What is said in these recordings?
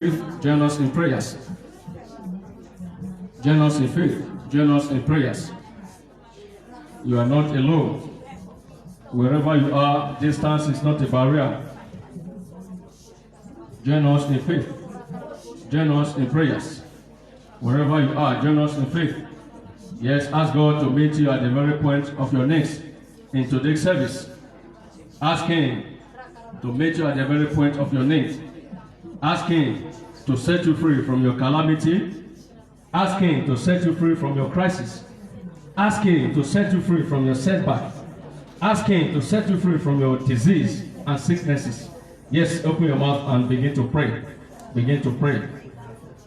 Join us in prayers. Join us in faith. Join us in prayers. You are not alone. Wherever you are, distance is not a barrier. Join us in faith. Join us in prayers. Wherever you are, join us in faith. Yes, ask God to meet you at the very point of your needs in today's service. Ask Him to meet you at the very point of your needs. Ask Him to set you free from your calamity. Ask Him to set you free from your crisis. Ask Him to set you free from your setback. Ask Him to set you free from your disease and sicknesses. Yes, open your mouth and begin to pray. Begin to pray.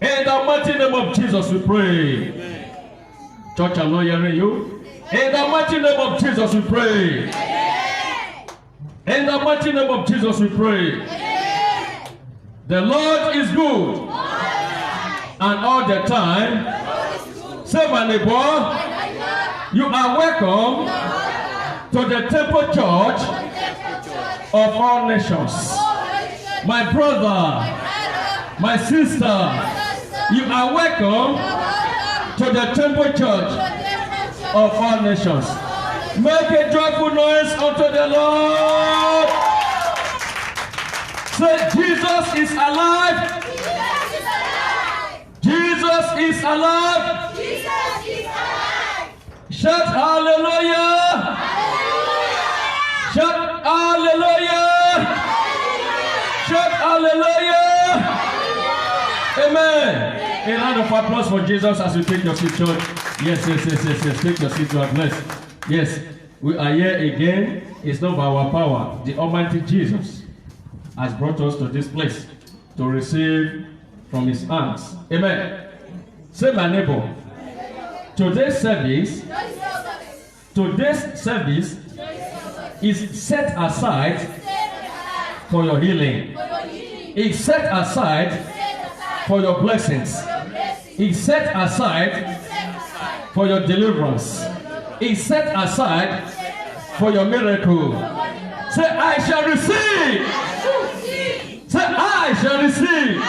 In the mighty name of Jesus we pray. Amen. Church, I'm not hearing you. In the mighty name of Jesus we pray. Amen. In the mighty name of Jesus we pray. Amen. The Lord is good. And all the time. Say, my neighbor, you are welcome to the Temple Church of all nations. My brother, my sister, you are welcome to the Temple Church of all nations. Make a joyful noise unto the Lord. Say, Jesus is alive. Jesus is alive. Jesus is alive. Shout hallelujah. Hallelujah. Shout hallelujah. Hallelujah. Shout hallelujah. Hallelujah. Amen. A round of applause for Jesus as you take your seat, church. Yes. Take your seat, you are blessed. Yes, we are here again. It's not by our power. The Almighty Jesus has brought us to this place to receive from His hands. Amen. Say, my neighbor, today's service is set aside for your healing. It's set aside for your blessings. It's set aside for your deliverance. It's set aside for your miracle. Say, I shall receive. Say, I shall receive.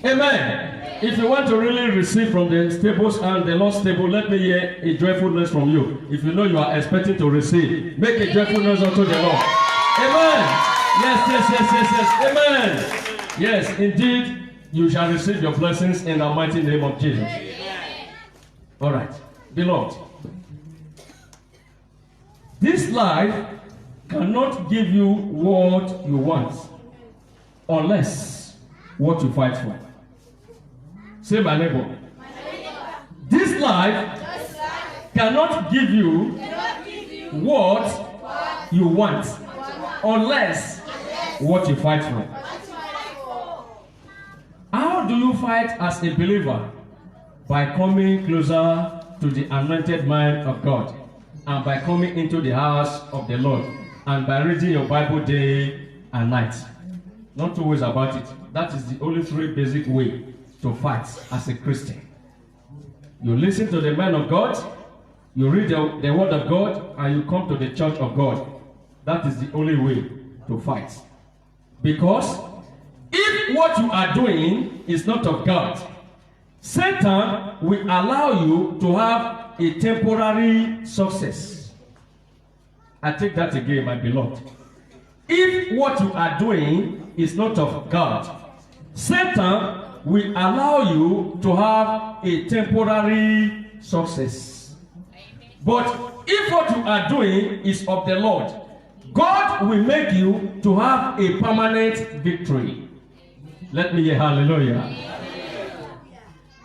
Amen. If you want to really receive from the stables and the Lord's table, let me hear a joyful noise from you. If you know you are expecting to receive, make a joyful noise unto the Lord. Amen. Yes. Amen. Yes, indeed. You shall receive your blessings in the mighty name of Jesus. All right. Beloved, this life cannot give you what you want unless what you fight for. Say, my neighbor. This life cannot give you what you want unless what you fight for. How do you fight as a believer? By coming closer to the anointed mind of God, and by coming into the house of the Lord, and by reading your Bible day and night. Not always about it. That is the only three basic way to fight as a Christian. You listen to the man of God, you read the word of God, and you come to the church of God. That is the only way to fight. Because if what you are doing is not of God, Satan will allow you to have a temporary success. I take that again, my beloved. If what you are doing is not of God, Satan will allow you to have a temporary success. But if what you are doing is of the Lord, God will make you to have a permanent victory. Let me hear hallelujah.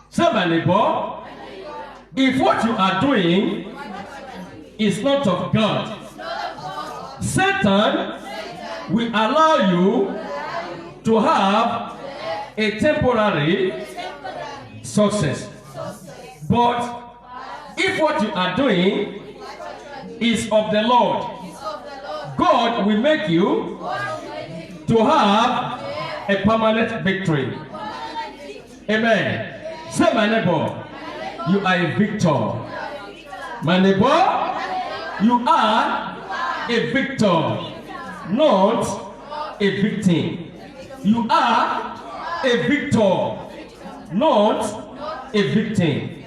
Say, my neighbor, if what you are doing is not of God, Satan will allow you to have a temporary success. But if what you are doing is of the Lord, God will make you to have a permanent victory. Amen. Say, my neighbor, you are a victor. My neighbor, you are a victor, not a victim. You are a victor, not a victim.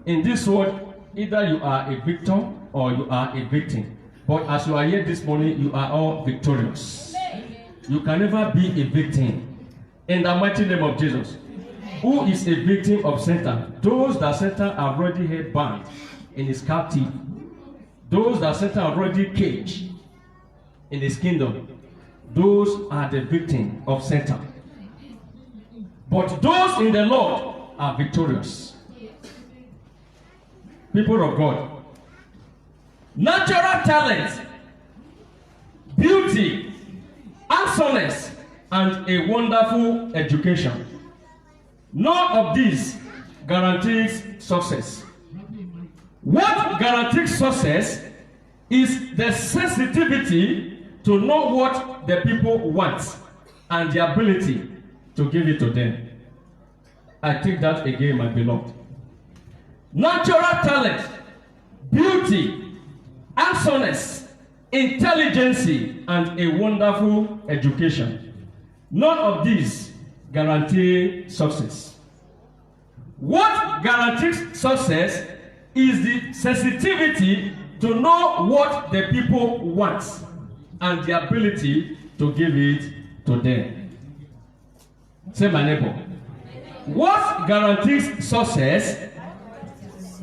In this world, either you are a victor or you are a victim. But as you are here this morning, you are all victorious. You can never be a victim. In the mighty name of Jesus. Who is a victim of Satan? Those that Satan have already held bound in his captive. Those that Satan have already caged in his kingdom. Those are the victim of Satan. But those in the Lord are victorious. People of God. Natural talent, beauty, handsomeness, and a wonderful education. None of these guarantees success. What guarantees success is the sensitivity to know what the people want and the ability to give it to them. I take that again, my beloved. Natural talent, beauty, handsomeness, intelligence, and a wonderful education. None of these guarantee success. What guarantees success is the sensitivity to know what the people want and the ability to give it to them. Say my neighbor. What guarantees success?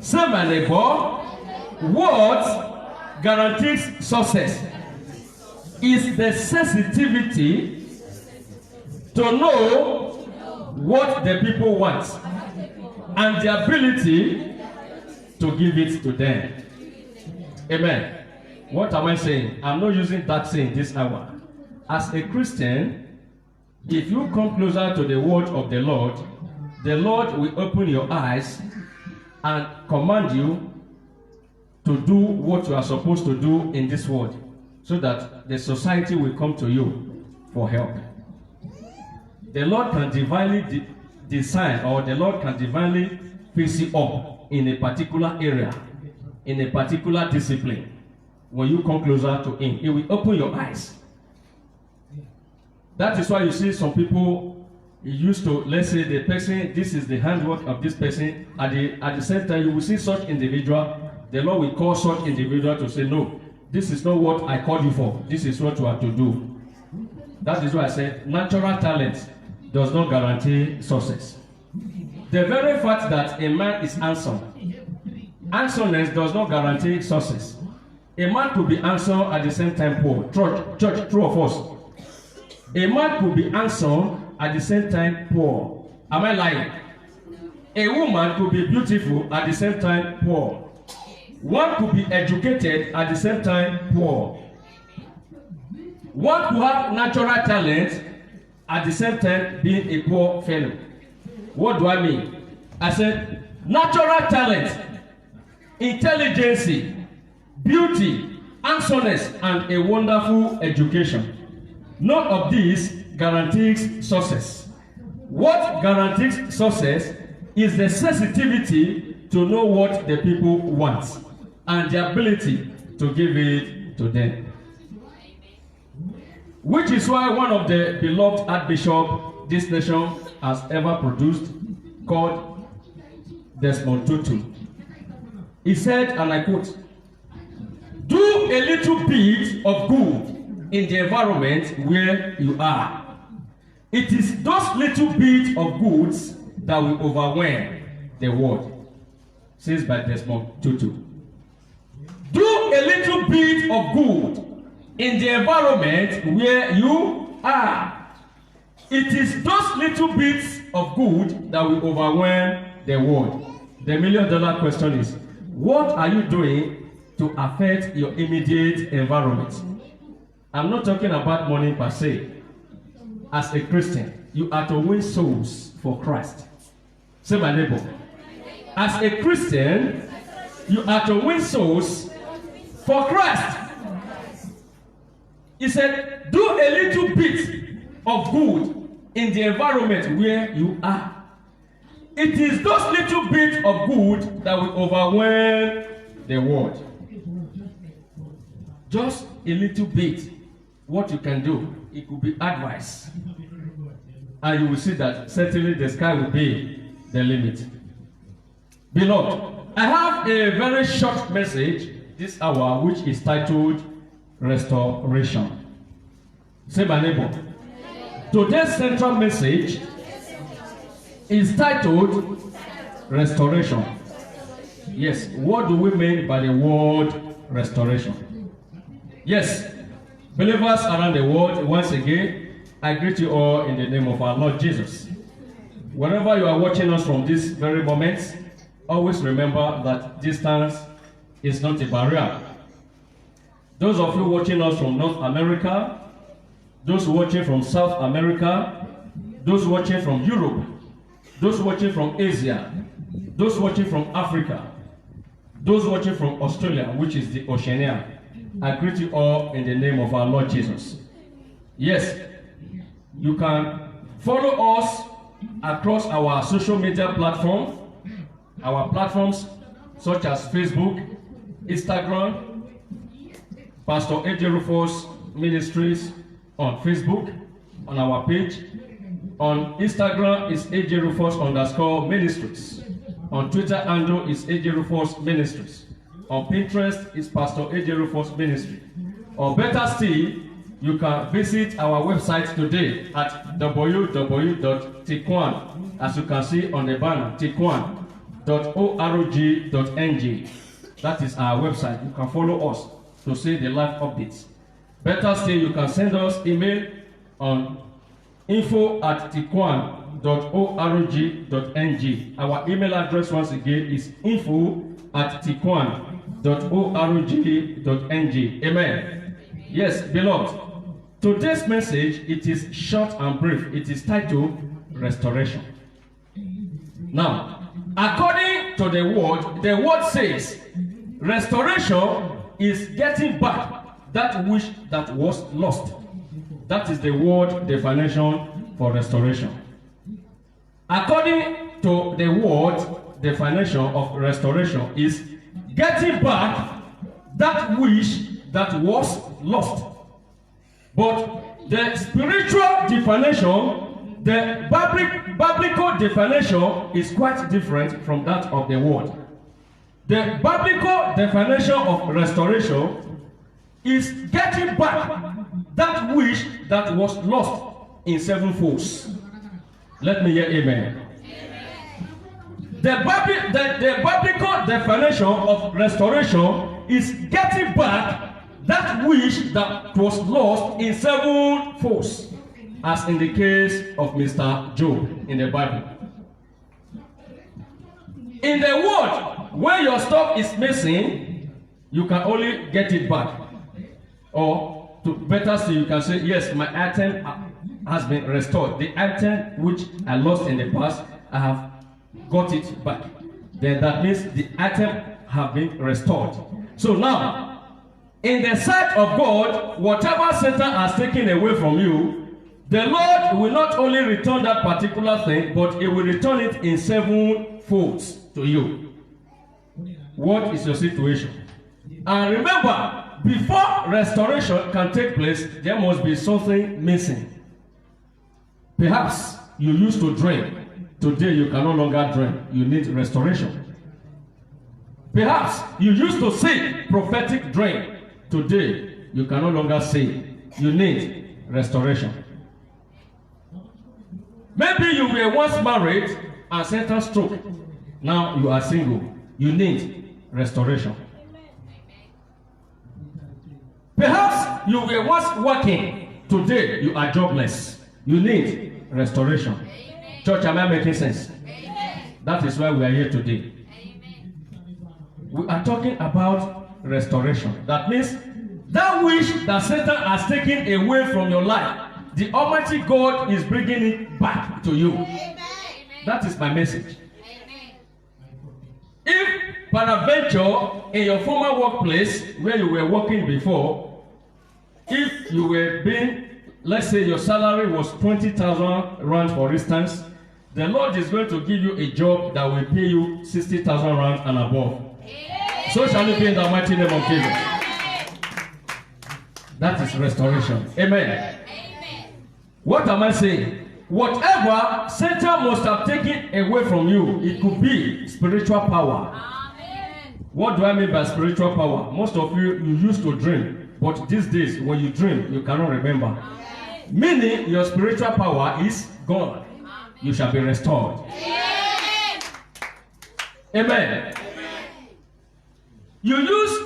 Say my neighbor. What guarantees success is the sensitivity to know what the people want and the ability to give it to them. Amen. What am I saying? I'm not using that saying this hour. As a Christian, if you come closer to the word of the Lord will open your eyes and command you to do what you are supposed to do in this world, so that the society will come to you for help. The Lord can divinely design, or the Lord can divinely fix you up in a particular area, in a particular discipline. When you come closer to Him, He will open your eyes. That is why you see some people used to, let's say the person, this is the handwork of this person, at the same time you will see such individual. The Lord will call such individual to say, no, this is not what I called you for. This is what you have to do. That is why I said natural talent does not guarantee success. The very fact that a man is handsome, handsomeness does not guarantee success. A man could be handsome at the same time poor. Church, true of us. A man could be handsome at the same time poor. Am I lying? A woman could be beautiful at the same time poor. One could be educated at the same time poor. One could have natural talent at the same time being a poor fellow. What do I mean? I said natural talent, intelligence, beauty, handsomeness, and a wonderful education. None of these guarantees success. What guarantees success is the sensitivity to know what the people want and the ability to give it to them. Which is why one of the beloved Archbishop this nation has ever produced, called Desmond Tutu. He said, and I quote, "Do a little bit of good in the environment where you are. It is those little bits of goods that will overwhelm the world," says by Desmond Tutu. Do a little bit of good in the environment where you are. It is those little bits of good that will overwhelm the world. The $1 million question is, what are you doing to affect your immediate environment? I'm not talking about money per se. As a Christian, you are to win souls for Christ. Say my neighbor. As a Christian, you are to win souls for Christ. He said, do a little bit of good in the environment where you are. It is those little bits of good that will overwhelm the world. Just a little bit. What you can do, it could be advice. and you will see that certainly the sky will be the limit. Beloved, I have a very short message this hour which is titled Restoration. Say my neighbor. Today's central message is titled Restoration. Yes, what do we mean by the word restoration? Yes, believers around the world, once again, I greet you all in the name of our Lord Jesus. Wherever you are watching us from this very moment, always remember that distance is not a barrier. Those of you watching us from North America, those watching from South America, those watching from Europe, those watching from Asia, those watching from Africa, those watching from Australia, which is the Oceania, I greet you all in the name of our Lord Jesus. Yes, you can follow us across our social media platform, our platforms such as Facebook, Instagram, Pastor AJ Rufus Ministries on Facebook, on our page. On Instagram is AJ Rufus_Ministries. On Twitter handle is AJ Rufus Ministries. On Pinterest is Pastor AJ Rufus Ministry. Or better still, you can visit our website today at www.tikwan, as you can see on the banner, tikwan.org.ng. That is our website. You can follow us to see the live updates. Better still, you can send us email on info@tikwan.org.ng. Our email address once again is info@tikwan.org.ng. Amen. Yes, beloved. Today's message, it is short and brief. It is titled Restoration. Now, according to the word says, restoration is getting back that which that was lost. That is the word definition for restoration. According to the word definition of restoration is getting back that which that was lost. But the spiritual definition, the biblical definition is quite different from that of the word. The biblical definition of restoration is getting back that which that was lost in seven folds. Let me hear amen. The biblical definition of restoration is getting back that which that was lost in seven folds, as in the case of Mr. Job in the Bible. In the world, when your stuff is missing, you can only get it back. Or to better say, you can say, yes, my item has been restored. The item which I lost in the past, I have got it back. Then that means the item have been restored. So now, in the sight of God, whatever Satan has taken away from you, the Lord will not only return that particular thing, but He will return it in seven folds to you. What is your situation? And remember, before restoration can take place, there must be something missing. Perhaps you used to drink. Today you can no longer drink. You need restoration. Perhaps you used to sing prophetic drink. Today you can no longer sing. You need restoration. Maybe you were once married and Satan stroke. Now you are single. You need restoration. Perhaps you were once working. Today you are jobless. You need restoration. Amen. Church, am I making sense? Amen. That is why we are here today. Amen. We are talking about restoration. That means that which that Satan has taken away from your life, the Almighty God is bringing it back to you. Amen. That is my message. Amen. If peradventure in your former workplace where you were working before, if you were being, let's say your salary was 20,000 rand for instance, the Lord is going to give you a job that will pay you 60,000 rand and above. Amen. So shall it be in the mighty name of Jesus. That is restoration. Amen. Amen. What am I saying? Whatever Satan must have taken away from you, it could be spiritual power. Amen. What do I mean by spiritual power? Most of you used to dream, but these days when you dream, you cannot remember. Amen. Meaning your spiritual power is gone. You shall be restored. Amen. Amen. You used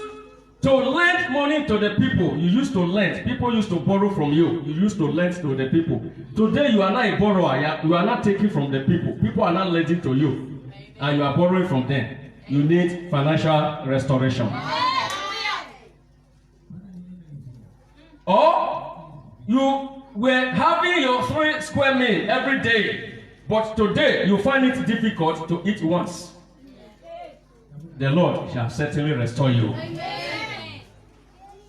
to lend money to the people. You used to lend. People used to borrow from you. You used to lend to the people. Today you are not a borrower. You are not taking from the people. People are not lending to you. And you are borrowing from them. You need financial restoration. Or you were having your 3 square meal every day. But today you find it difficult to eat once. The Lord shall certainly restore you.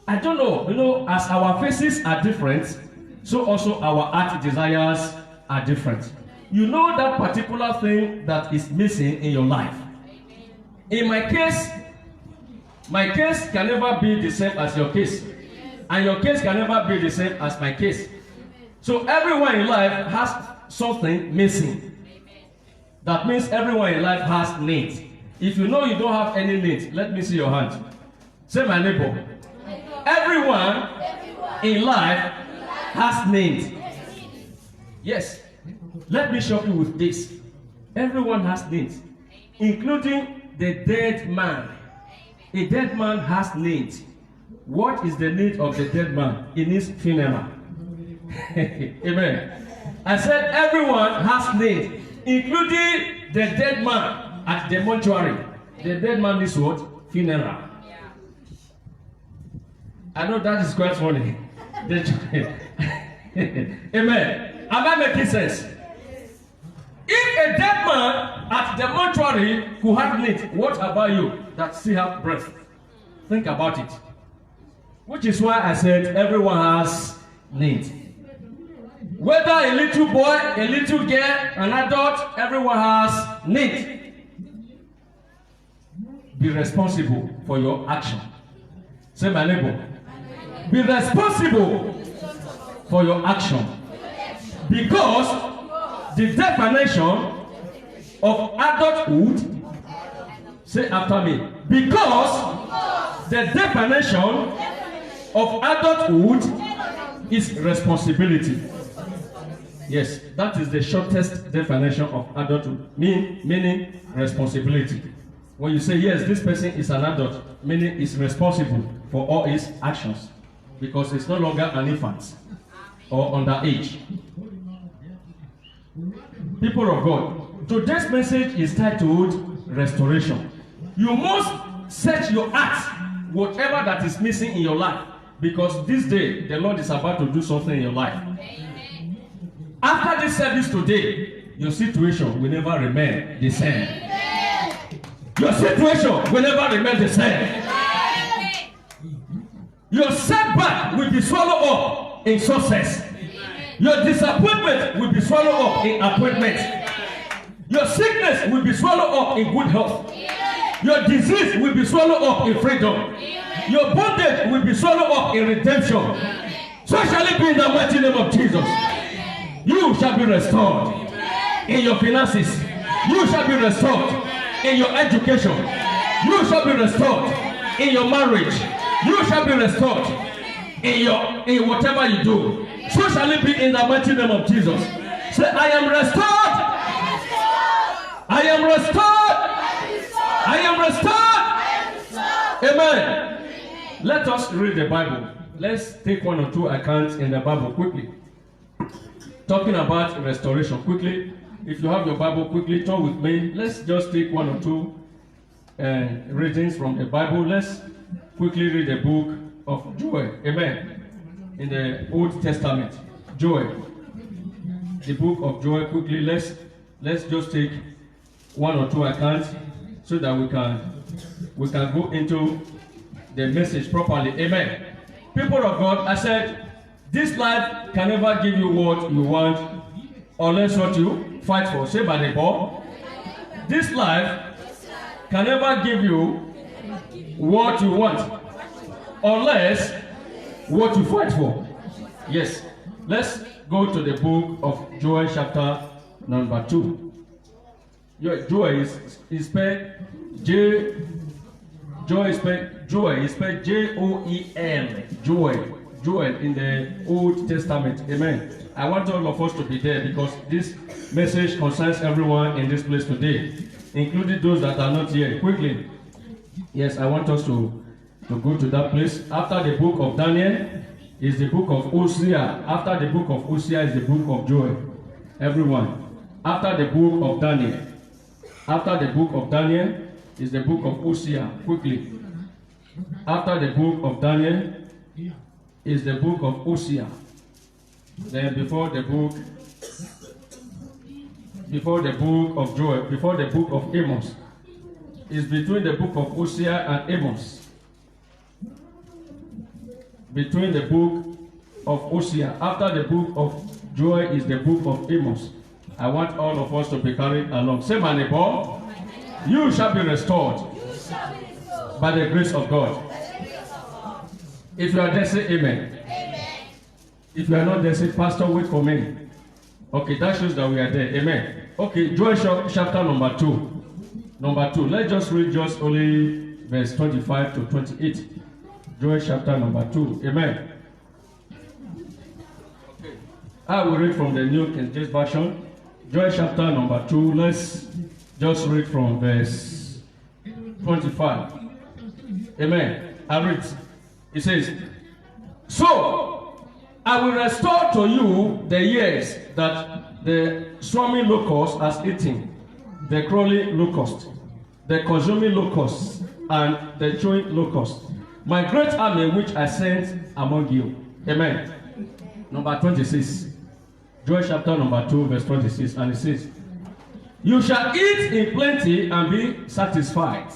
I don't know, as our faces are different, so also our heart desires are different. You know that particular thing that is missing in your life. In my case can never be the same as your case. And your case can never be the same as my case. So everyone in life has something missing. That means everyone in life has needs. If you know you don't have any needs, let me see your hand. Say my neighbor. Everyone in life has needs. Yes. Let me shock you with this. Everyone has needs, including the dead man. A dead man has needs. What is the need of the dead man? He needs funeral. Amen. I said everyone has needs, including the dead man at the mortuary. The dead man needs what? Funeral. I know that is quite funny. Amen. Am I making sense? If a dead man at the mortuary who had needs, what about you that still have breath? Think about it. Which is why I said everyone has needs. Whether a little boy, a little girl, an adult, everyone has needs. Be responsible for your action. Say my neighbor. Be responsible for your action. Because the definition of adulthood, say after me, because the definition of adulthood is responsibility. Yes, that is the shortest definition of adulthood, meaning responsibility. When you say yes, this person is an adult, meaning is responsible for all his actions, because it's no longer an infant or underage. People of God, today's message is titled Restoration. You must search your heart, whatever that is missing in your life, because this day the Lord is about to do something in your life. Amen. After this service today, your situation will never remain the same. Amen. Your situation will never remain the same. Amen. Your setback will be swallowed up in success. Your disappointment will be swallowed up in appointment. Your sickness will be swallowed up in good health. Your disease will be swallowed up in freedom. Your bondage will be swallowed up in redemption. So shall it be in the mighty name of Jesus. You shall be restored in your finances. You shall be restored in your education. You shall be restored in your marriage. You shall be restored in whatever you do. So shall it be in the mighty name of Jesus. Say, I am restored. I am restored. I am restored. Amen. Let us read the Bible. Let's take one or two accounts in the Bible quickly. Talking about restoration quickly. If you have your Bible quickly, turn with me. Let's just take one or two readings from the Bible. Let's quickly read the book of Joel. Amen. In the Old Testament, Joel, the book of Joel. Quickly, let's just take one or two accounts so that we can go into the message properly. Amen. People of God, I said this life can never give you what you want unless what you fight for. Say by the ball. This life can never give you what you want unless what you fight for. Yes. Let's go to the book of Joel chapter number 2. Joel is spelled Joel is spelled Joel. Joel in the Old Testament. Amen. I want all of us to be there because this message concerns everyone in this place today, including those that are not here. Quickly. Yes, I want us to go to that place. After the book of Daniel is the book of Hosea. After the book of Hosea is the book of Joel. Everyone. After the book of Daniel. After the book of Daniel is the book of Hosea. Quickly. After the book of Daniel is the book of Hosea. Then before the book of Joel, before the book of Amos, is between the book of Hosea and Amos. Between the book of Hosea, after the book of Joel is the book of Amos. I want all of us to be carried along. Say, my neighbor, you shall be restored by the grace of God. If you are there, say amen. If you are not there, say, Pastor, wait for me. Okay, that shows that we are there. Amen. Okay, Joel chapter number 2. Number 2. Let's just read just only verse 25 to 28. Joel chapter number 2. Amen. Okay. I will read from the New King James Version. Joel chapter number 2. Let's just read from verse 25. Amen. I read. It says, so I will restore to you the years that the swarming locust has eaten, the crawling locust, the consuming locust, and the chewing locust, my great army which I sent among you. Amen. Number 26. Joel chapter number 2, verse 26, and it says, you shall eat in plenty and be satisfied,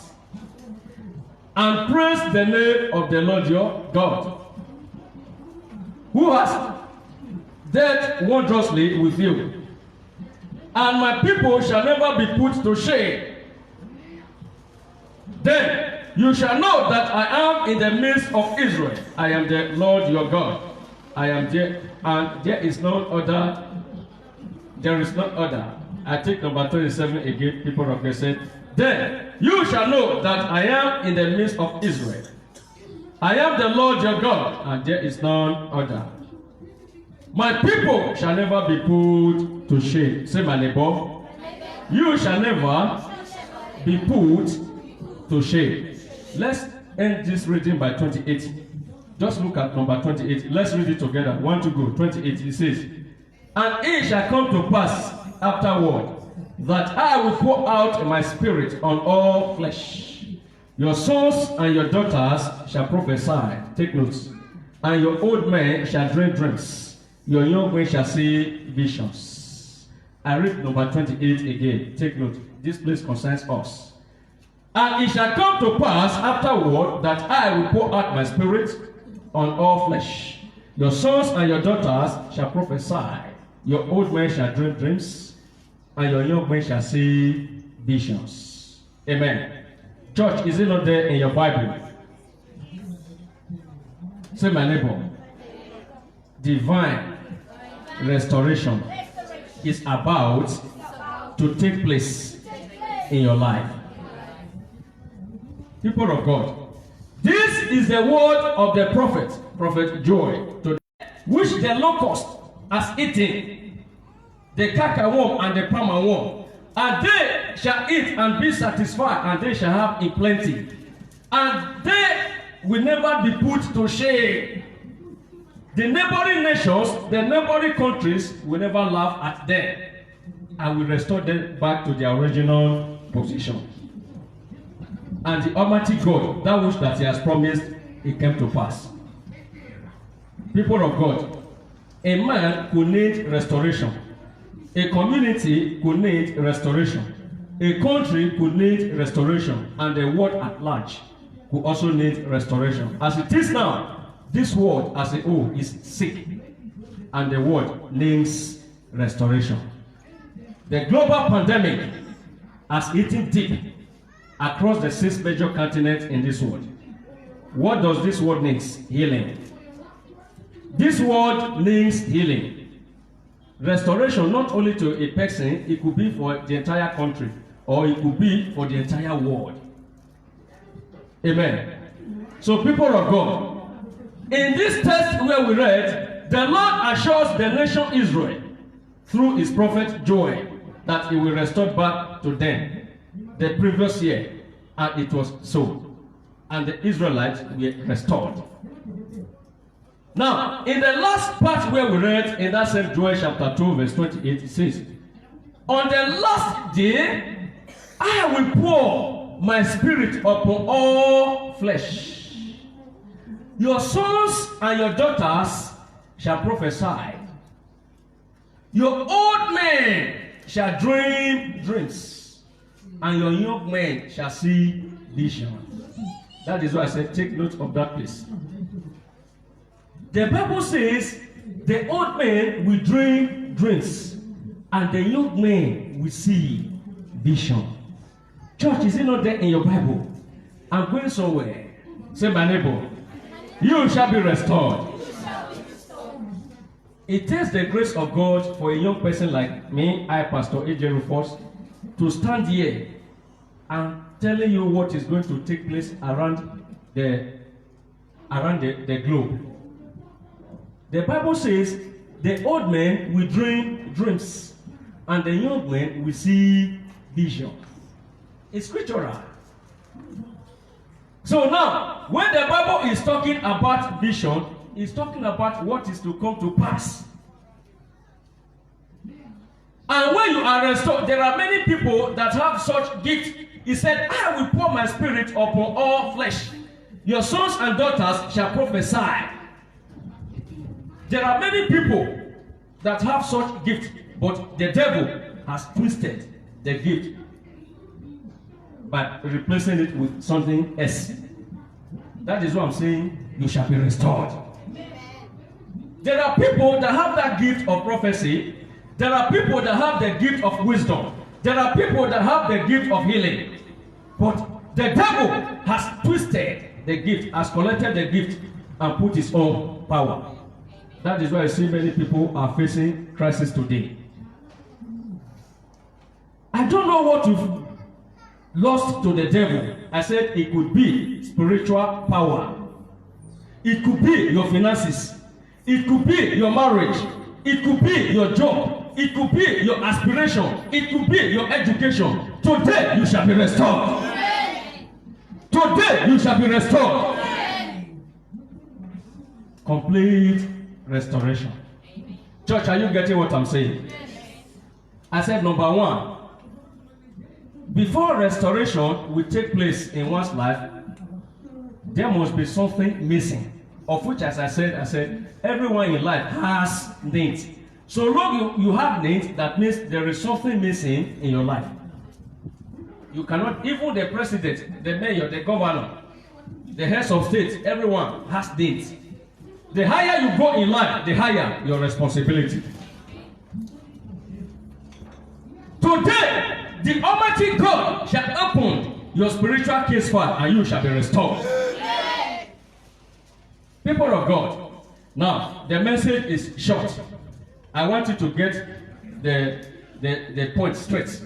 and praise the name of the Lord your God, who has dealt wondrously with you. And my people shall never be put to shame. Then you shall know that I am in the midst of Israel. I am the Lord your God. I am there, and there is no other. There is no other. I take number 27 again. People of God said, then you shall know that I am in the midst of Israel. I am the Lord your God, and there is none other. My people shall never be put to shame. Say, my neighbor, you shall never be put to shame. Let's end this reading by 28. Just look at number 28. Let's read it together. 1 to go. 28. It says, and it shall come to pass afterward that I will pour out my spirit on all flesh. Your sons and your daughters shall prophesy. Take notes. And your old men shall dream dreams. Your young men shall see visions. I read number 28 again. Take note. This place concerns us. And it shall come to pass afterward that I will pour out my spirit on all flesh. Your sons and your daughters shall prophesy. Your old men shall dream dreams, and your young men shall see visions. Amen. Church, is it not there in your Bible? Say, my neighbor, divine restoration is about to take place in your life. People of God, this is the word of the prophet Joel, which the locust has eaten, the cankerworm and the palmer worm, and they shall eat and be satisfied, and they shall have in plenty, and they will never be put to shame. The neighboring nations, the neighboring countries will never laugh at them, and will restore them back to their original position. And the Almighty God, that which that He has promised, it came to pass. People of God, a man could need restoration. A community could need restoration. A country could need restoration. And the world at large could also need restoration. As it is now, this world as a whole is sick. And the world needs restoration. The global pandemic has eaten deep across the 6 major continents in this world. What does this world need? Healing. This world needs healing. restoration not only to a person, it could be for the entire country, or it could be for the entire world. Amen. So, people of God, in this text where we read, the Lord assures the nation Israel through his prophet Joel that he will restore back to them the previous year, and it was so. And the Israelites were restored. Now, in the last part where we read in that same Joel chapter 2, verse 28, it says, on the last day, I will pour my spirit upon all flesh. Your sons and your daughters shall prophesy. Your old men shall dream dreams, and your young men shall see visions. That is why I said, take note of that place. The Bible says, the old men will dream dreams, and the young men will see vision. Church, is it not there in your Bible? I'm going somewhere. Say, my neighbor, you shall be restored. It takes the grace of God for a young person like me, Pastor A.J. Rufus, to stand here and telling you what is going to take place around the globe. The Bible says the old men will dream dreams, and the young men will see vision. It's scriptural. So now, when the Bible is talking about vision, it's talking about what is to come to pass. And when you are restored, there are many people that have such gift. He said, I will pour my spirit upon all flesh. Your sons and daughters shall prophesy. There are many people that have such gift, but the devil has twisted the gift by replacing it with something else. That is what I'm saying, you shall be restored. There are people that have that gift of prophecy. There are people that have the gift of wisdom. There are people that have the gift of healing. But the devil has twisted the gift, has collected the gift, and put his own power. That is why I see many people are facing crisis today. I don't know what you've lost to the devil. I said it could be spiritual power. It could be your finances. It could be your marriage. It could be your job. It could be your aspiration. It could be your education. Today you shall be restored. Today you shall be restored. Complete restoration. Church, are you getting what I'm saying? I said number one, before restoration will take place in one's life, there must be something missing. Of which, as I said, everyone in life has needs. So long you have needs, that means there is something missing in your life. You cannot, even the president, the mayor, the governor, the heads of state, everyone has needs. The higher you go in life, the higher your responsibility. Today, the Almighty God shall open your spiritual case file, and you shall be restored. People of God, now the message is short. I want you to get the point straight.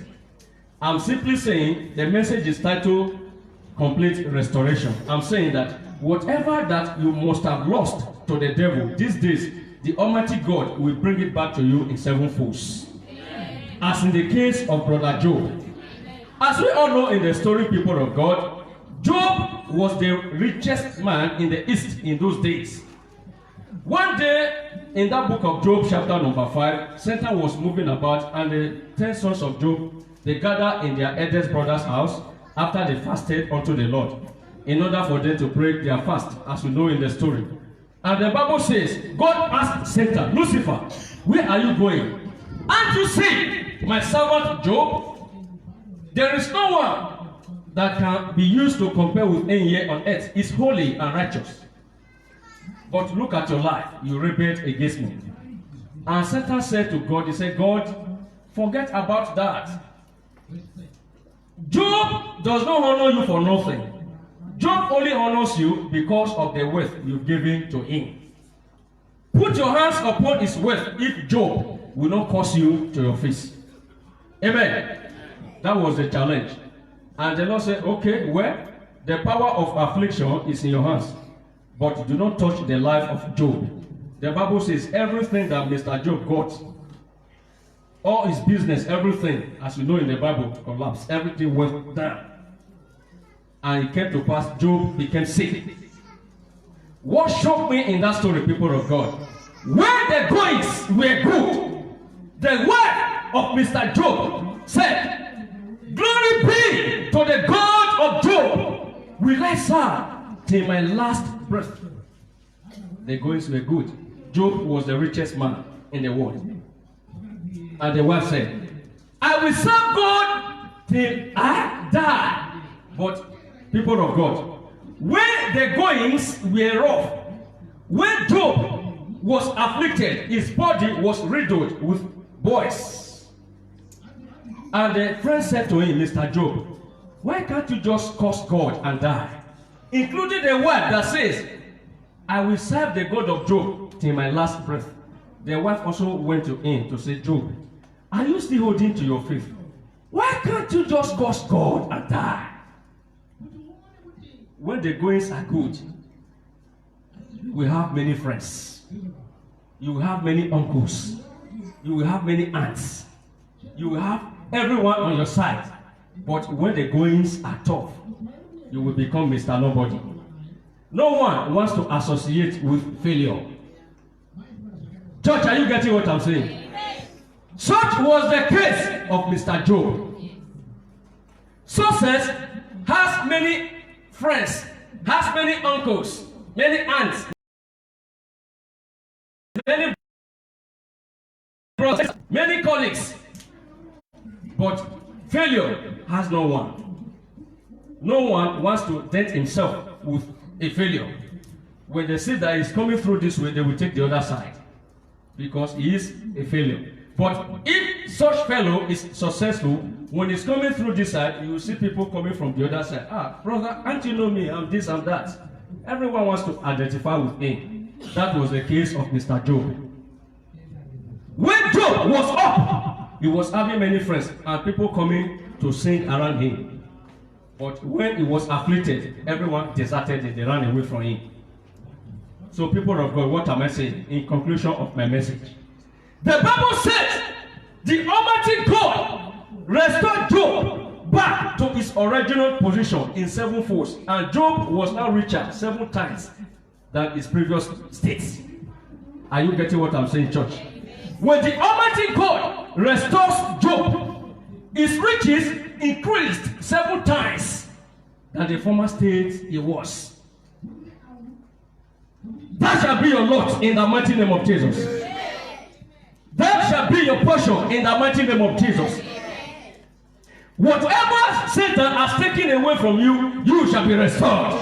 I'm simply saying the message is titled Complete Restoration. I'm saying that whatever that you must have lost to the devil these days, the Almighty God will bring it back to you in sevenfolds. As in the case of Brother Job. As we all know in the story, people of God, Job was the richest man in the East in those days. One day, in that book of Job, chapter number 5, Satan was moving about, and the 10 sons of Job, they gathered in their eldest brother's house after they fasted unto the Lord, in order for them to break their fast, as we know in the story. And the Bible says, God asked Satan, Lucifer, where are you going? And you see, my servant Job, there is no one that can be used to compare with any here on earth. Is holy and righteous. But look at your life. You rebelled against me. And Satan said to God, he said, God, forget about that. Job does not honor you for nothing. Job only honors you because of the wealth you've given to him. Put your hands upon his wealth if Job will not curse you to your face. Amen. That was the challenge. And the Lord said, okay, well, the power of affliction is in your hands, but do not touch the life of Job. The Bible says everything that Mr. Job got, all his business, everything, as we know in the Bible, collapsed. Everything went down. And it came to pass, Job became sick. What shocked me in that story, people of God, when the goings were good, the wife of Mr. Job said, glory be to the God of Job, will I serve till my last breath. The goings were good. Job was the richest man in the world. And the wife said, I will serve God till I die. But people of God, when the goings were rough, when Job was afflicted, his body was riddled with boils. And the friend said to him, Mr. Job, why can't you just curse God and die? Including the wife that says, I will serve the God of Job till my last breath. The wife also went to him to say, Job, are you still holding to your faith? Why can't you just curse God and die? When the goings are good, we have many friends. You will have many uncles. You will have many aunts. You will have everyone on your side. But when the goings are tough, you will become Mr. Nobody. No one wants to associate with failure. Church, are you getting what I'm saying? Such was the case of Mr. Job. Success has many friends, has many uncles, many aunts, many brothers, many colleagues. But failure has no one. No one wants to dent himself with a failure. When they see that he's coming through this way, they will take the other side because he is a failure. But if such fellow is successful, when he's coming through this side, you will see people coming from the other side. Ah, brother, can't you know me? I'm this, I'm that. Everyone wants to identify with him. That was the case of Mr. Job. When Job was up, he was having many friends and people coming to sing around him. But when he was afflicted, everyone deserted him. They ran away from him. So people of God, what am I saying in conclusion of my message? The Bible says the Almighty God restored Job back to his original position in 7 folds. And Job was now richer 7 times than his previous states. Are you getting what I'm saying, church? When the Almighty God restores Job, his riches increased 7 times than the former state he was. That shall be your lot in the mighty name of Jesus. That shall be your portion in the mighty name of Jesus. Whatever Satan has taken away from you, you shall be restored.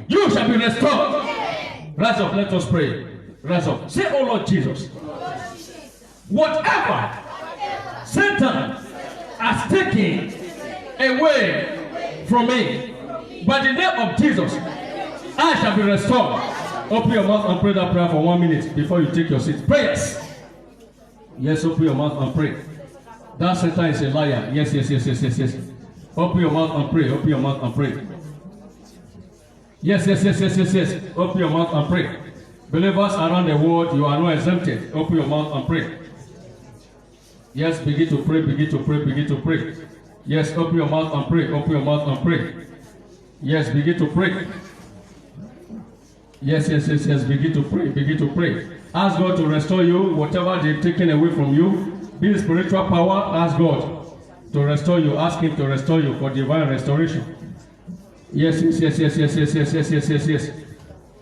You shall be restored. Rise up, let us pray. Rise up. Say, oh Lord Jesus, whatever Satan has taken away from me, by the name of Jesus, I shall be restored. Open your mouth and pray that prayer for 1 minute before you take your seat. Prayers. Yes, open your mouth and pray. That Satan is a liar. Yes. Open your mouth and pray. Open your mouth and pray. Yes. Open your mouth and pray. Believers around the world, you are not exempted. Open your mouth and pray. Yes, begin to pray, begin to pray, begin to pray. Yes, open your mouth and pray. Open your mouth and pray. Yes, begin to pray. Yes. Begin to pray. Begin to pray. Ask God to restore you, whatever they've taken away from you. Be spiritual power. Ask God to restore you. Ask Him to restore you for divine restoration. Yes.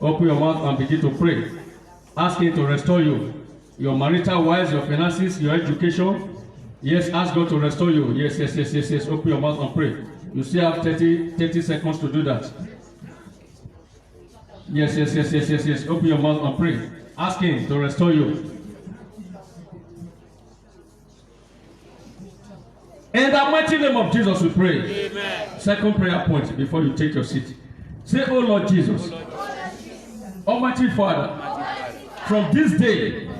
Open your mouth and begin to pray. Ask Him to restore you. Your marital wise, your finances, your education. Yes, ask God to restore you. Yes. Open your mouth and pray. You still have 30 seconds to do that. Yes. Open your mouth and pray. Ask Him to restore you. In the mighty name of Jesus we pray. Amen. Second prayer point before you take your seat. Say, oh Lord Jesus, Almighty Father, from this day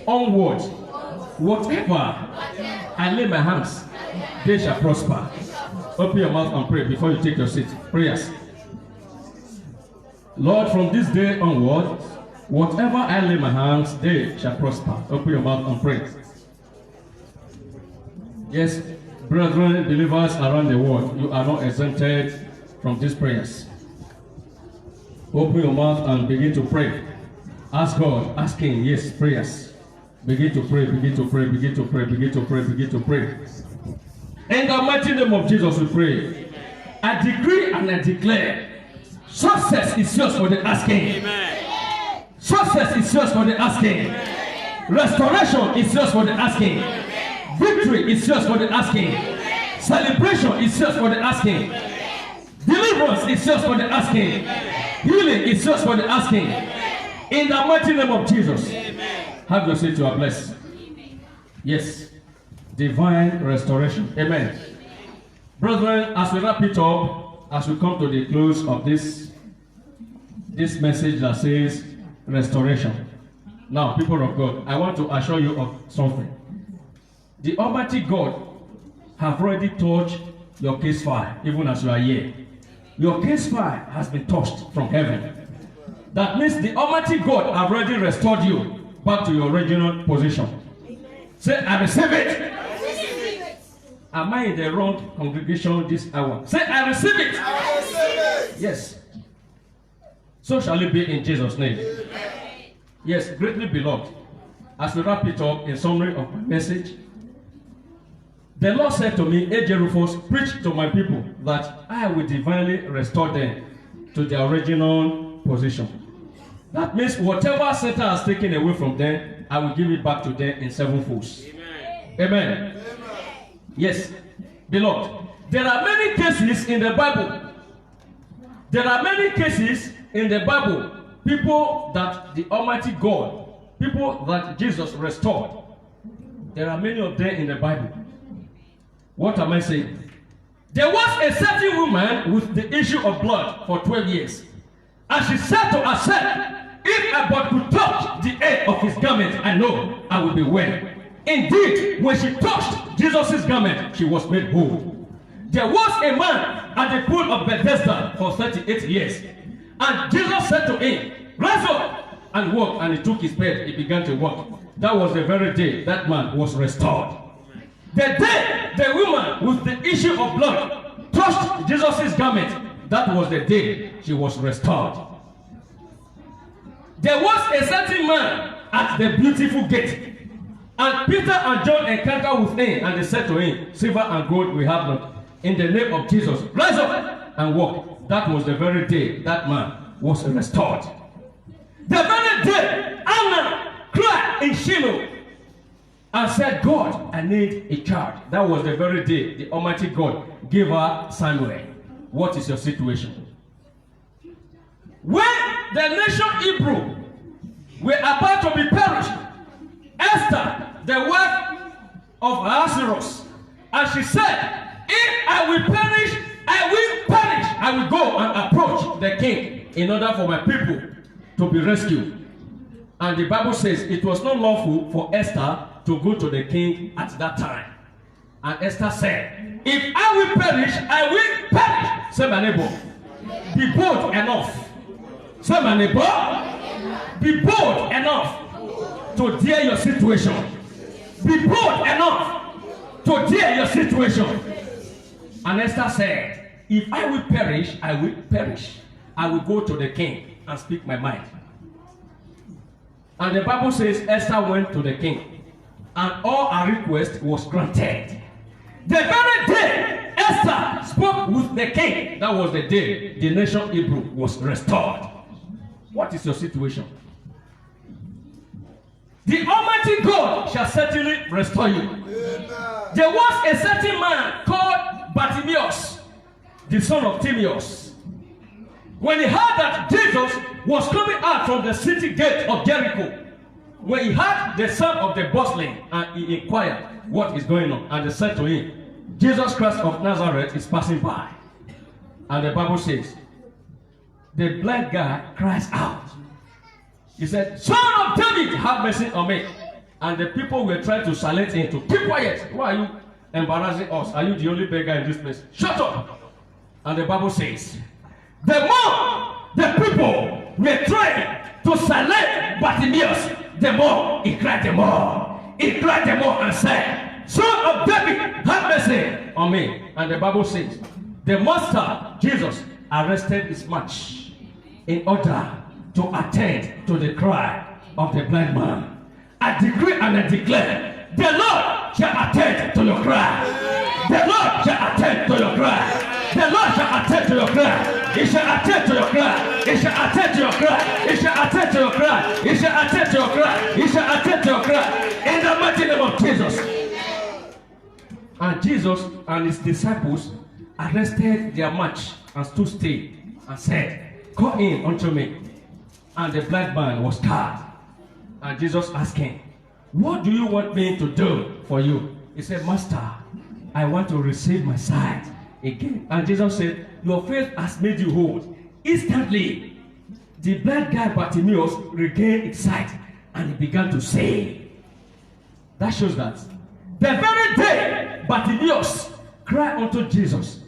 onward, Whatever I lay my hands, they shall prosper. Open your mouth and pray before you take your seat. Prayers. Lord, from this day onward, whatever I lay my hands, they shall prosper. Open your mouth and pray. Yes, brethren, believers around the world, you are not exempted from these prayers. Open your mouth and begin to pray. Ask God, ask Him, yes, prayers. Begin to pray, begin to pray, begin to pray, begin to pray, begin to pray. In the mighty name of Jesus, we pray. I decree and I declare, success is yours for the asking. Amen. Success is yours for the asking. Amen. Restoration is yours for the asking. Amen. Victory is yours for the asking. Amen. Celebration is yours for the asking. Amen. Deliverance is yours for the asking. Amen. Healing is yours for the asking. Amen. In the mighty name of Jesus. Amen. Have your seat, you are blessed. Yes. Divine restoration. Amen. Brethren, as we wrap it up, as we come to the close of this message that says restoration. Now, people of God, I want to assure you of something. The Almighty God have already touched your case file, even as you are here. Your case file has been touched from heaven. That means the Almighty God have already restored you back to your original position. Say, I receive it. Am I in the wrong congregation this hour? Say, I receive it. I receive it. Yes. So shall it be in Jesus' name. Yes, greatly beloved. As we wrap it up, in summary of my message, the Lord said to me, AJ Rufus, preach to my people that I will divinely restore them to their original position. That means whatever Satan has taken away from them, I will give it back to them in sevenfolds. Amen. Amen. Yes, beloved, there are many cases in the Bible. There are many cases in the Bible, people that the Almighty God, people that Jesus restored. There are many of them in the Bible. What am I saying? There was a certain woman with the issue of blood for 12 years. And she said to herself, if I but could touch the edge of his garment, I know I will be well. Indeed, when she touched Jesus' garment, she was made whole. There was a man at the pool of Bethesda for 38 years. And Jesus said to him, rise up and walk. And he took his bed, he began to walk. That was the very day that man was restored. The day the woman with the issue of blood touched Jesus' garment, that was the day she was restored. There was a certain man at the beautiful gate. And Peter and John encountered with him, and they said to him, silver and gold we have not. In the name of Jesus, rise up and walk. That was the very day that man was restored. The very day Anna cried in Shiloh and said, God, I need a child. That was the very day the Almighty God gave her Samuel. What is your situation? When the nation Hebrew were about to be perished, Esther, the wife of Ahasuerus, and she said, if I will perish, I will perish. I will go and approach the king in order for my people to be rescued. And the Bible says it was not lawful for Esther to go to the king at that time. And Esther said, if I will perish, I will perish. Say my neighbor, be bold enough. Say my neighbor, be bold enough to dare your situation. Be bold enough to dare your situation. And Esther said, if I will perish, I will perish. I will go to the king and speak my mind. And the Bible says Esther went to the king, and all her request was granted. The very day Esther spoke with the king, that was the day the nation Hebrew was restored. What is your situation? The Almighty God shall certainly restore you. Amen. There was a certain man called Bartimaeus, the son of Timaeus. When he heard that Jesus was coming out from the city gate of Jericho, when he heard the sound of the bustling, and he inquired what is going on, and they said to him, Jesus Christ of Nazareth is passing by. And the Bible says, the blind guy cries out. He said, Son of David, have mercy on me. And the people were trying to silence him to keep quiet. Why are you embarrassing us? Are you the only beggar in this place? Shut up. And the Bible says, the more the people were trying to silence Bartimaeus, the more he cried the more. He cried the more and said, Son of David, have mercy on me. And the Bible says, the master, Jesus, arrested his march in order to attend to the cry of the blind man. I decree and I declare, the Lord shall attend to your cry. The Lord shall attend to your cry. The Lord shall attend to your cry. He shall attend to your cry. He shall attend to your cry. He shall attend to your cry. He shall attend to your cry. He shall attend to your cry. In the mighty name of Jesus. And Jesus and his disciples arrested their march and stood still and said, Come in unto me. And the blind man was scared. And Jesus asked him, What do you want me to do for you? He said, Master, I want to receive my sight again. And Jesus said, Your faith has made you whole. Instantly, the blind guy Bartimaeus regained his sight and he began to say. That shows that the very day Bartimaeus cried unto Jesus,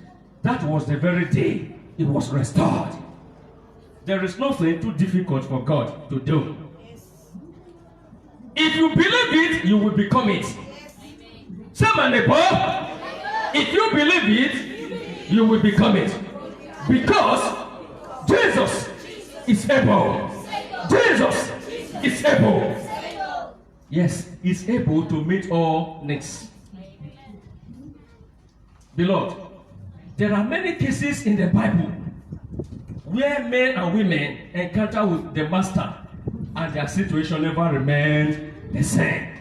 that was the very day he was restored. There is nothing too difficult for God to do. If you believe it, you will become it. Say, my neighbor, if you believe it, you will become it. Because Jesus is able. Jesus is able. Yes, he's able to meet all needs. Beloved, there are many cases in the Bible where men and women encounter with the master and their situation never remained the same.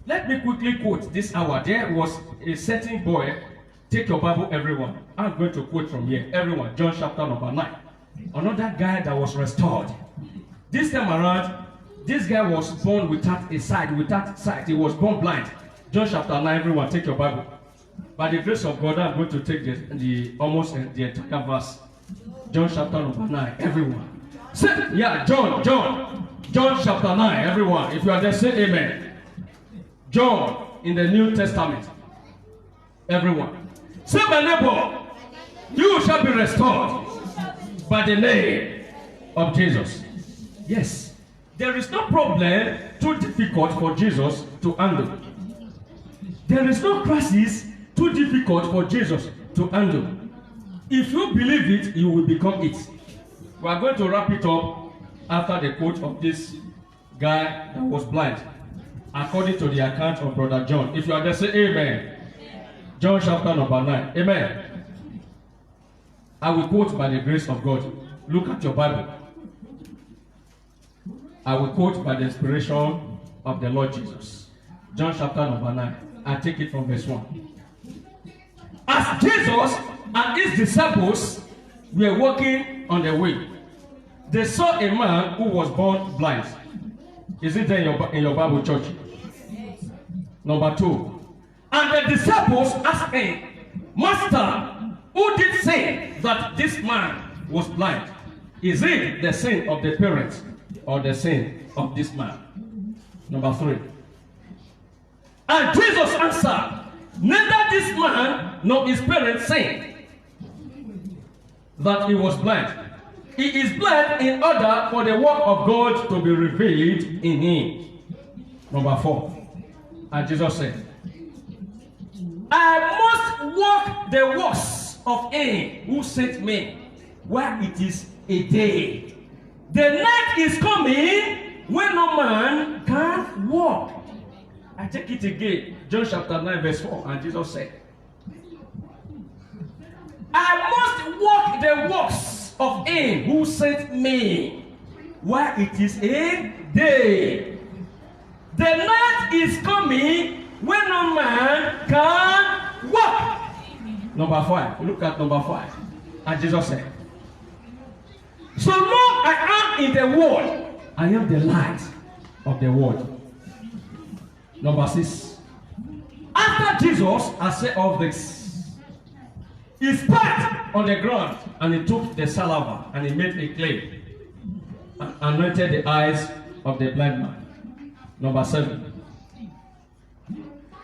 Let me quickly quote this hour. There was a certain boy. Take your Bible, everyone. I'm going to quote from here. Everyone, John chapter number 9. Another guy that was restored. This time around, this guy was born without a sight, He was born blind. John chapter 9, everyone, take your Bible. By the grace of God, I'm going to take the almost the entire verse. John chapter number 9, everyone. Say, yeah, John chapter 9, everyone. If you are there, say amen. John in the New Testament, everyone. Say, my neighbor, you shall be restored by the name of Jesus. Yes, there is no problem too difficult for Jesus to handle. There is no crisis too difficult for Jesus to handle. If you believe it, you will become it. We are going to wrap it up after the quote of this guy that was blind, according to the account of Brother John. If you are there, say amen. John chapter number 9. Amen. I will quote by the grace of God. Look at your Bible. I will quote by the inspiration of the Lord Jesus. John chapter number 9. I take it from verse 1. As Jesus and his disciples were walking on the way, they saw a man who was born blind. Is it there in your Bible, church? Number 2. And the disciples asked him, Master, who did say that this man was blind? Is it the sin of the parents or the sin of this man? Number 3. And Jesus answered, neither this man nor his parents sinned that he was blind. He is blind in order for the work of God to be revealed in him. Number 4. And Jesus said, I must work the works of him who sent me while it is a day. The night is coming when no man can walk. I take it again. John chapter 9 verse 4. And Jesus said, I must work the works of him who sent me while it is a day. The night is coming when no man can walk. Number 5. Look at number 5. And Jesus said, so long I am in the world, I am the light of the world. Number 6. After Jesus had said all this, he spat on the ground and he took the saliva and he made a clay and anointed the eyes of the blind man. Number 7.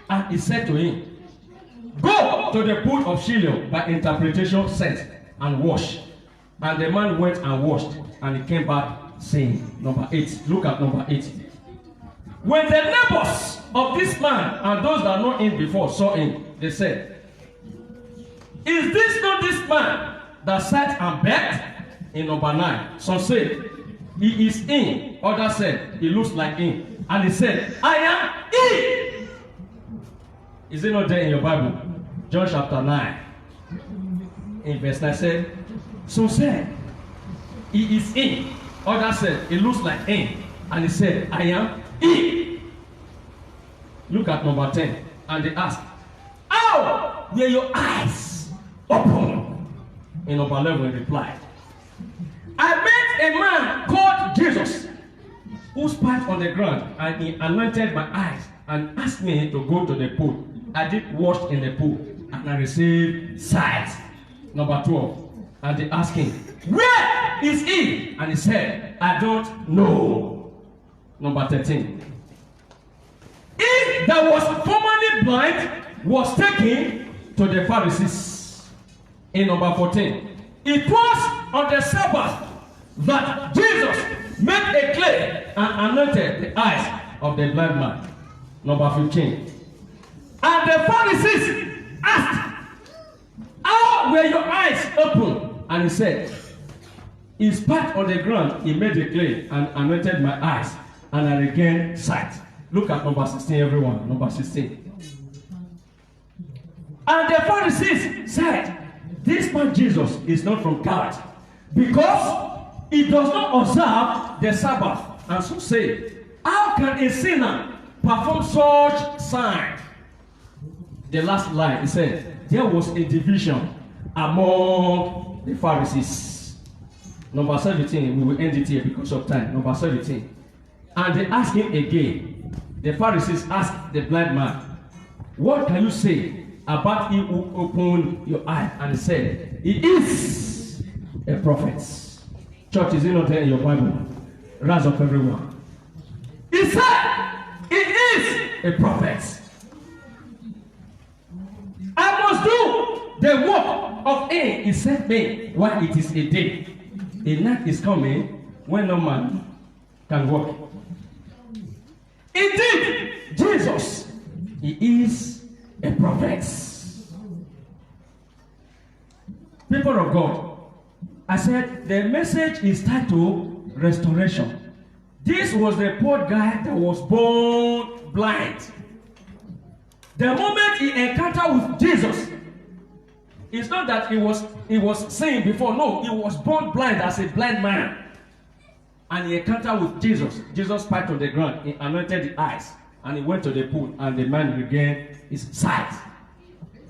And he said to him, go to the pool of Shiloh, by interpretation sense, and wash. And the man went and washed, and he came back saying, number 8. Look at number 8. When the neighbors of this man and those that know him before saw him, they said, is this not this man that sat and begged? In number 9, some said, he is in. Others said, he looks like him. And he said, I am he. Is it not there in your Bible? John chapter 9. In verse 9 said, some said, he is in. Others said, he looks like him. And he said, I am he. Look at number 10. And they asked, how were your eyes open? In number 11 he replied, I met a man called Jesus, who spat on the ground, and he anointed my eyes and asked me to go to the pool. I did wash in the pool, and I received sight. Number 12. And they asked him, where is he? And he said, I don't know. Number 13. He that was formerly blind was taken to the Pharisees. In number 14. It was on the Sabbath that Jesus made a clay and anointed the eyes of the blind man. Number 15. And the Pharisees asked, how were your eyes open? And he said, he spat on the ground, he made a clay and anointed my eyes, and I regained sight. Look at number 16, everyone. Number 16. And the Pharisees said, this man Jesus is not from God, because he does not observe the Sabbath. And so say, how can a sinner perform such sign? The last line, he said, there was a division among the Pharisees. Number 17, we will end it here because of time. Number 17. And they asked him again. The Pharisees asked the blind man, what can you say about him who opened your eyes? And he said, he is a prophet. Church, is it not there in your Bible? Rise up, everyone. He said, he is a prophet. I must do the work of him he sent me while it is a day. A night is coming when no man can walk. Indeed, Jesus, he is a prophet. People of God, I said the message is titled Restoration. This was the poor guy that was born blind. The moment he encountered with Jesus, it's not that he was seeing before. No, he was born blind as a blind man. And he encountered with Jesus. Jesus spat on the ground, he anointed the eyes, and he went to the pool, and the man regained his sight.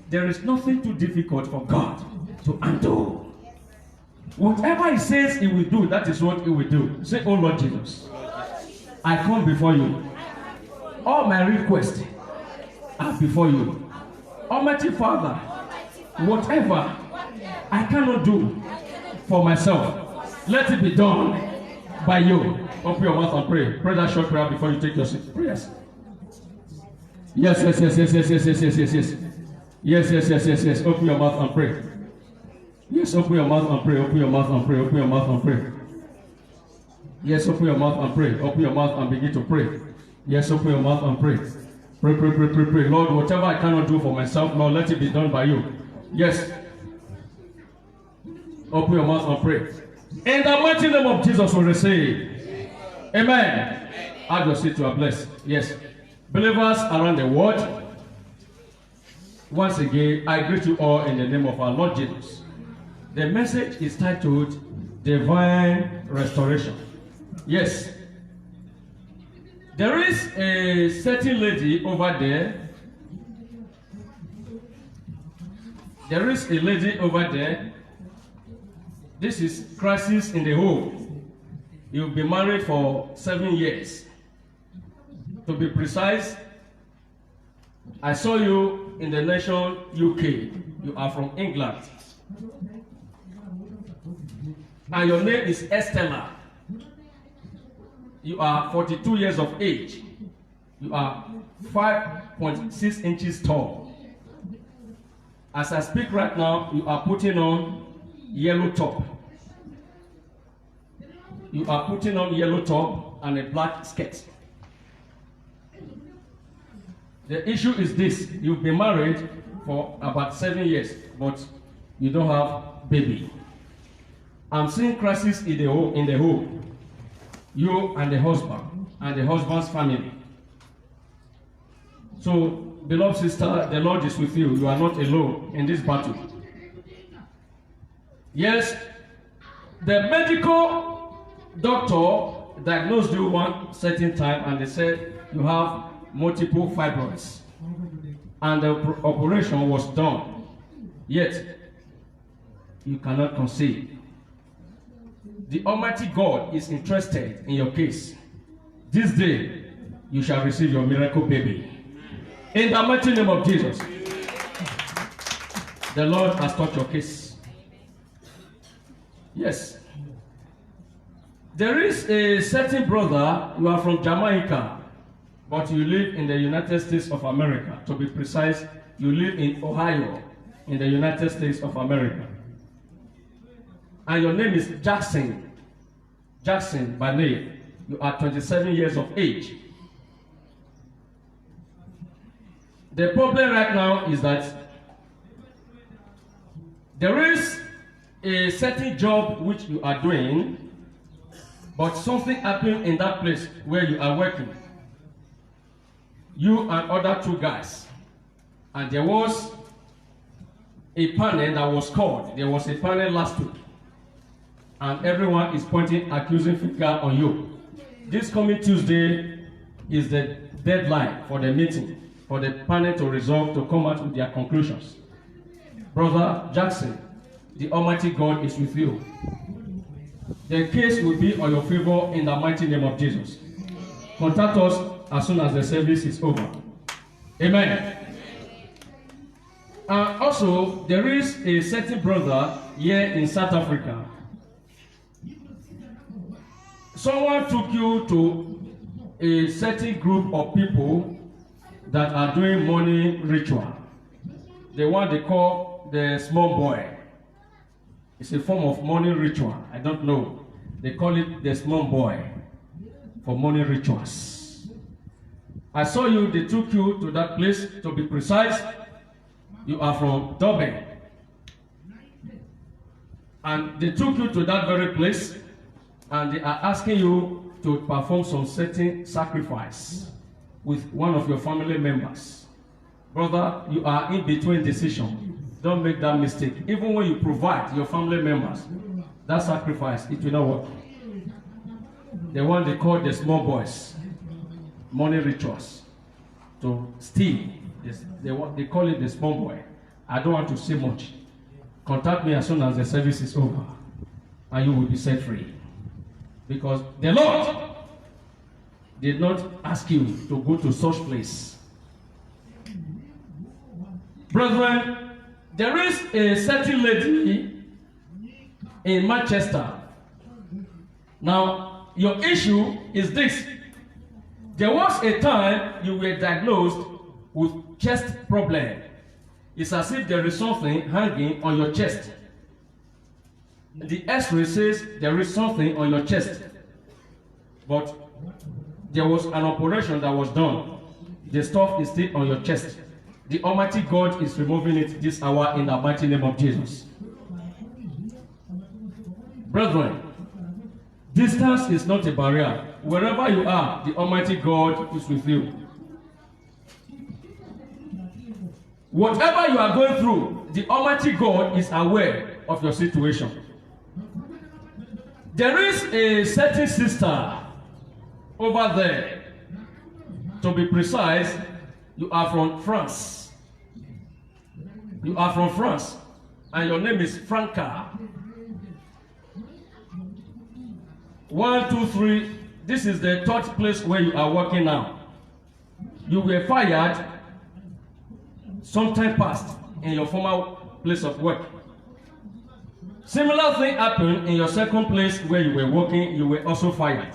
There is nothing too difficult for God to undo. Whatever he says he will do, that is what he will do. Say, oh Lord Jesus, I come before you. All my requests are before you. Almighty Father, whatever I cannot do for myself, let it be done by you. Open your mouth and pray. Pray that short prayer before you take your seat. Prayers. Yes. Yes. Open your mouth and pray. Yes, open your mouth and pray. Open your mouth and pray. Open your mouth and pray. Yes, open your mouth and pray. Open your mouth and begin to pray. Yes, open your mouth and pray. Pray. Lord, whatever I cannot do for myself, Lord, let it be done by you. Yes. Open your mouth and pray. In the mighty name of Jesus, we receive. Amen. Add your seat, you are blessed. Yes. Believers around the world, once again, I greet you all in the name of our Lord Jesus. The message is titled Divine Restoration. Yes. There is a certain lady over there. There is a lady over there. This is crisis in the home. You've been married for 7 years. To be precise, I saw you in the nation UK. You are from England. And your name is Estella. You are 42 years of age. You are 5.6 inches tall. As I speak right now, you are putting on yellow top. You are putting on yellow top and a black skirt. The issue is this: you've been married for about 7 years, but you don't have baby. I'm seeing crisis in the home. You and the husband's family. So, beloved sister, the Lord is with you. You are not alone in this battle. Yes, the medical doctor diagnosed you one certain time and they said you have multiple fibroids. And the operation was done. Yet, you cannot conceive. The Almighty God is interested in your case. This day, you shall receive your miracle baby. In the mighty name of Jesus. The Lord has touched your case. Yes. There is a certain brother, you are from Jamaica, but you live in the United States of America. To be precise, you live in Ohio, in the United States of America. And your name is Jackson. Jackson by name. You are 27 years of age. The problem right now is that there is a certain job which you are doing, but something happened in that place where you are working. You and other 2 guys. And there was a panel that was called. There was a panel last week. And everyone is pointing accusing finger on you. This coming Tuesday is the deadline for the meeting, for the panel to resolve, to come out with their conclusions. Brother Jackson, the Almighty God is with you. The case will be on your favor in the mighty name of Jesus. Contact us as soon as the service is over. Amen. Also, there is a certain brother here in South Africa. Someone took you to a certain group of people that are doing money ritual. The one they call the small boy. It's a form of money ritual. I don't know. They call it the small boy for money rituals. I saw you, they took you to that place. To be precise, you are from Durban. And they took you to that very place and they are asking you to perform some certain sacrifice with one of your family members. Brother, you are in between decision. Don't make that mistake. Even when you provide your family members that sacrifice, it will not work. The one they call the small boys, money rituals, to steal. They call it the small boy. I don't want to say much. Contact me as soon as the service is over, and you will be set free. Because the Lord did not ask you to go to such place. Brethren, there is a certain lady in Manchester. Now, your issue is this. There was a time you were diagnosed with chest problem. It's as if there is something hanging on your chest. The X-ray says there is something on your chest. But there was an operation that was done. The stuff is still on your chest. The Almighty God is removing it this hour in the mighty name of Jesus. Brethren, distance is not a barrier. Wherever you are, the Almighty God is with you. Whatever you are going through, the Almighty God is aware of your situation. There is a certain sister over there. To be precise, you are from France. You are from France, and your name is Franca. 1, 2, 3. This is the third place where you are working now. You were fired sometime past in your former place of work. Similar thing happened in your second place where you were working. You were also fired.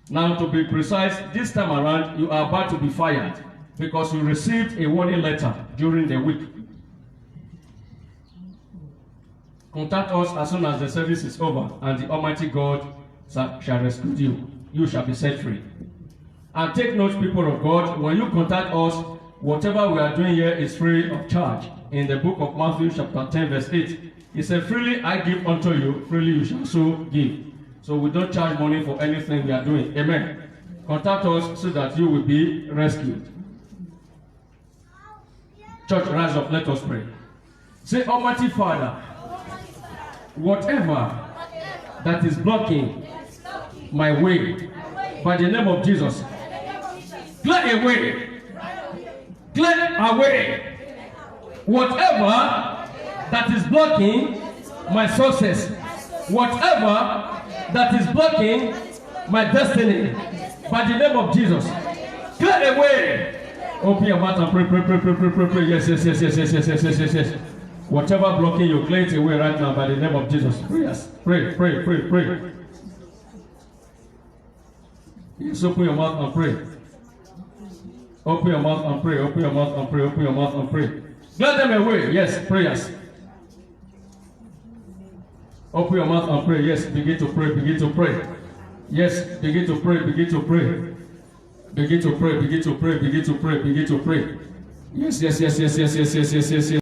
Now, to be precise, this time around, you are about to be fired. because you received a warning letter during the week. Contact us as soon as the service is over, and the Almighty God shall rescue you. You shall be set free. And take note, people of God, when you contact us, whatever we are doing here is free of charge. In the book of Matthew chapter 10 verse 8, he said, freely I give unto you, freely you shall so give. So we don't charge money for anything we are doing. Amen. Contact us so that you will be rescued. Church, rise up, let us pray. Say, Almighty Father, whatever that is blocking my way, by the name of Jesus, clear away. Clear away. Whatever that is blocking my success, whatever that is blocking my destiny, by the name of Jesus, clear away. Open your mouth and pray. Yes. Whatever blocking you, clear it away right now by the name of Jesus. Pray. Yes, open your mouth and pray. Open your mouth and pray. Open your mouth and pray. Let them away. Yes, prayers. Open your mouth and pray. Yes, begin to pray. Yes, begin to pray. Begin to pray. Yes.